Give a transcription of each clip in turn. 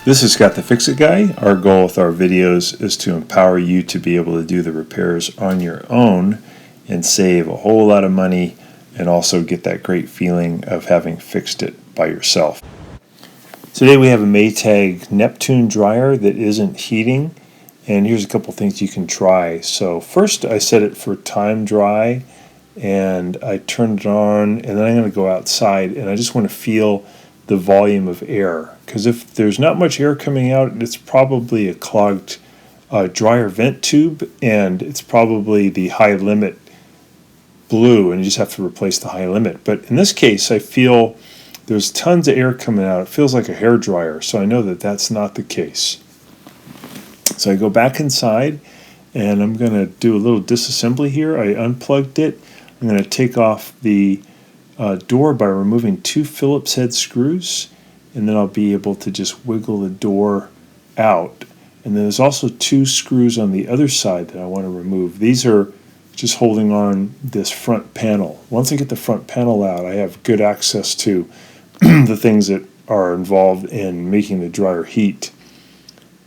This is Scott the Fix-It Guy. Our goal with our videos is to empower you to be able to do the repairs on your own and save a whole lot of money and also get that great feeling of having fixed it by yourself. Today we have a Maytag Neptune Dryer that isn't heating, and here's a couple things you can try. So first I set it for time dry and I turned it on, and then I'm going to go outside and I just want to feel the volume of air, because if there's not much air coming out, it's probably a clogged dryer vent tube, and it's probably the high limit blew and you just have to replace the high limit. But in this case I feel there's tons of air coming out. It feels like a hair dryer, so I know that that's not the case. So I go back inside and I'm going to do a little disassembly here. I unplugged it. I'm going to take off the door by removing 2 Phillips head screws, and then I'll be able to just wiggle the door out. And then there's also 2 screws on the other side that I want to remove. These are just holding on this front panel. Once I get the front panel out, I have good access to the things that are involved in making the dryer heat.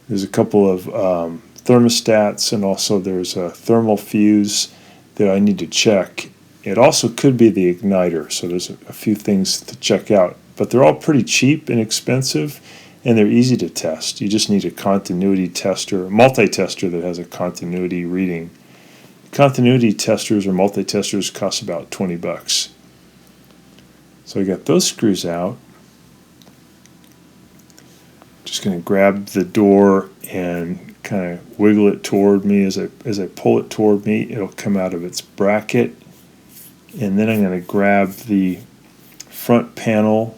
There's a couple of thermostats, and also there's a thermal fuse that I need to check. It also could be the igniter, so there's a few things to check out. But they're all pretty cheap and expensive, and they're easy to test. You just need a continuity tester, a multi-tester that has a continuity reading. Continuity testers or multi-testers cost about $20. So I got those screws out. Just going to grab the door and kind of wiggle it toward me. As I pull it toward me, it'll come out of its bracket. And then I'm going to grab the front panel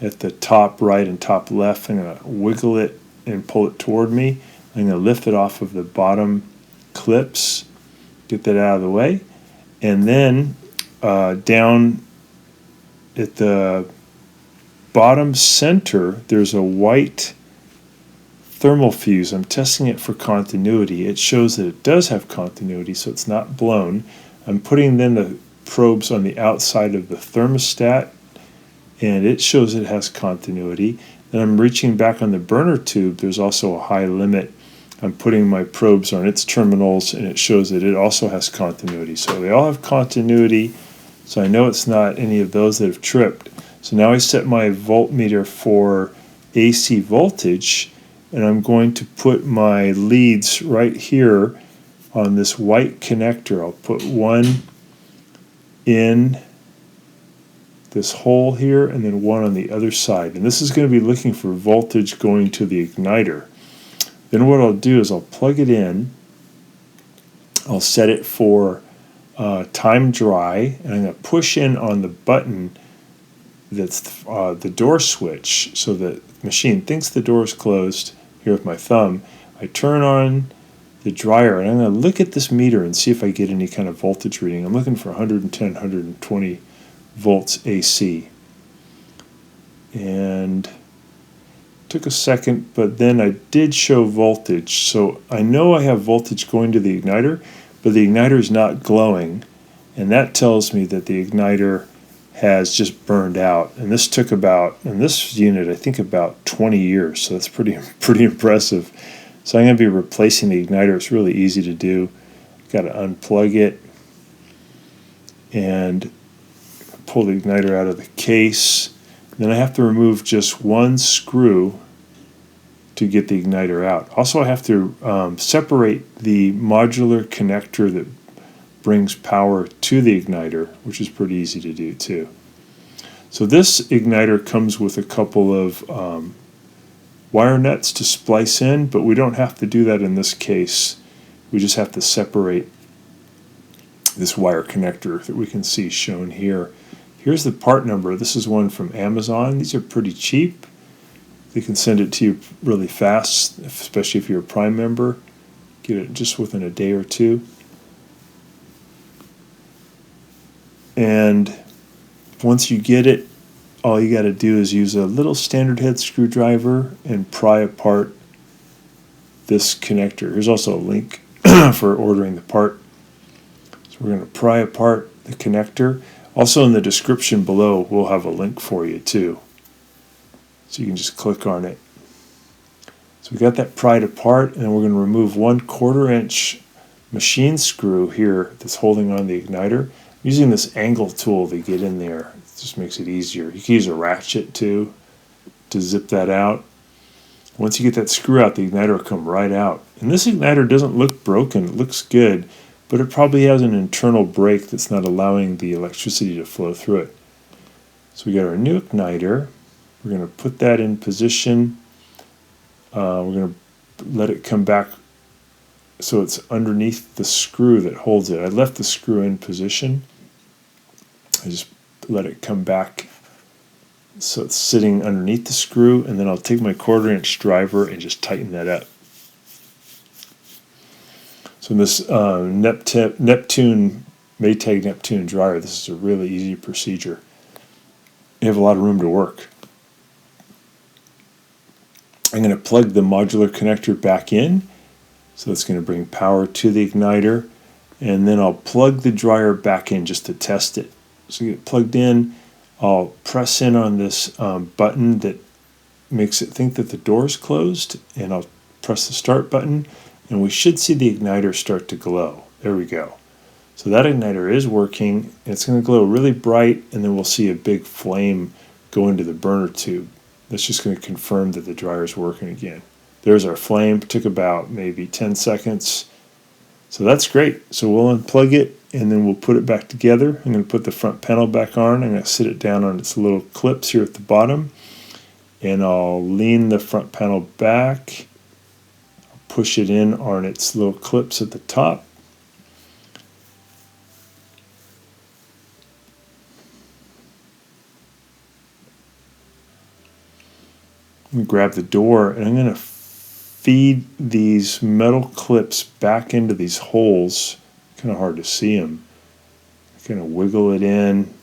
at the top right and top left. I'm going to wiggle it and pull it toward me. I'm going to lift it off of the bottom clips, get that out of the way. And then down at the bottom center, there's a white thermal fuse. I'm testing it for continuity. It shows that it does have continuity, so it's not blown. I'm putting then the probes on the outside of the thermostat, and it shows it has continuity. Then I'm reaching back on the burner tube. There's also a high limit. I'm putting my probes on its terminals, and it shows that it also has continuity. So they all have continuity, so I know it's not any of those that have tripped. So now I set my voltmeter for AC voltage, and I'm going to put my leads right here on this white connector. I'll put one in this hole here and then one on the other side. And this is going to be looking for voltage going to the igniter. Then what I'll do is I'll plug it in. I'll set it for time dry, and I'm going to push in on the button that's the door switch, so that the machine thinks the door is closed. Here with my thumb, I turn on the dryer, and I'm going to look at this meter and see if I get any kind of voltage reading. I'm looking for 110, 120 volts AC. And it took a second, but then I did show voltage. So I know I have voltage going to the igniter, but the igniter is not glowing, and that tells me that the igniter has just burned out. And this took about, in this unit, I think about 20 years, so that's pretty impressive. So I'm going to be replacing the igniter. It's really easy to do. Got to unplug it and pull the igniter out of the case. Then I have to remove just one screw to get the igniter out. Also, I have to separate the modular connector that brings power to the igniter, which is pretty easy to do too. So this igniter comes with a couple of wire nuts to splice in, but we don't have to do that in this case. We just have to separate this wire connector that we can see shown here. Here's the part number. This is one from Amazon. These are pretty cheap. They can send it to you really fast, especially if you're a Prime member. Get it just within a day or two. And once you get it, all you got to do is use a little standard head screwdriver and pry apart this connector. Here's also a link for ordering the part. So we're going to pry apart the connector. Also in the description below, we'll have a link for you too. So you can just click on it. So we got that pried apart, and we're going to remove 1/4 inch machine screw here that's holding on the igniter. Using this angle tool to get in there, it just makes it easier. You can use a ratchet too to zip that out. Once you get that screw out, the igniter will come right out. And this igniter doesn't look broken, it looks good, but it probably has an internal break that's not allowing the electricity to flow through it. So we got our new igniter. We're going to put that in position. We're going to let it come back so it's underneath the screw that holds it. I left the screw in position. I just let it come back so it's sitting underneath the screw, and then I'll take my 1/4 inch driver and just tighten that up. So in this Maytag Neptune Dryer, this is a really easy procedure. You have a lot of room to work. I'm going to plug the modular connector back in, so that's going to bring power to the igniter, and then I'll plug the dryer back in just to test it. So you get it plugged in, I'll press in on this button that makes it think that the door is closed, and I'll press the start button, and we should see the igniter start to glow. There we go. So that igniter is working. It's going to glow really bright, and then we'll see a big flame go into the burner tube. That's just going to confirm that the dryer is working again. There's our flame. It took about maybe 10 seconds. So that's great. So we'll unplug it, and then we'll put it back together. I'm going to put the front panel back on. I'm going to sit it down on its little clips here at the bottom, and I'll lean the front panel back, push it in on its little clips at the top. I'm going to grab the door, and I'm going to feed these metal clips back into these holes. Kind of hard to see them. Kind of wiggle it in.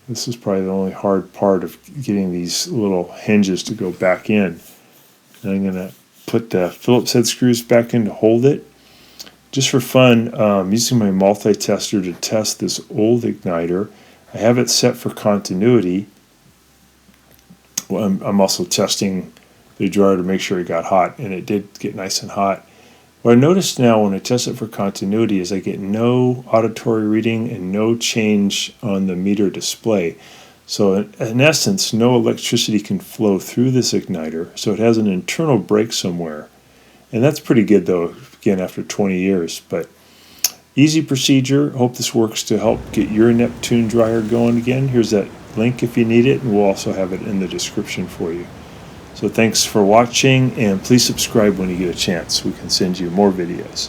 This is probably the only hard part of getting these little hinges to go back in. And I'm going to put the Phillips head screws back in to hold it. Just for fun, I'm using my multi-tester to test this old igniter. I have it set for continuity. Well, I'm also testing the dryer to make sure it got hot, and it did get nice and hot. What I noticed now when I test it for continuity is I get no auditory reading and no change on the meter display. So in essence, no electricity can flow through this igniter, so it has an internal break somewhere. And that's pretty good though, again, after 20 years. But easy procedure. Hope this works to help get your Neptune dryer going again. Here's that link if you need it, and we'll also have it in the description for you. So thanks for watching, and please subscribe when you get a chance. We can send you more videos.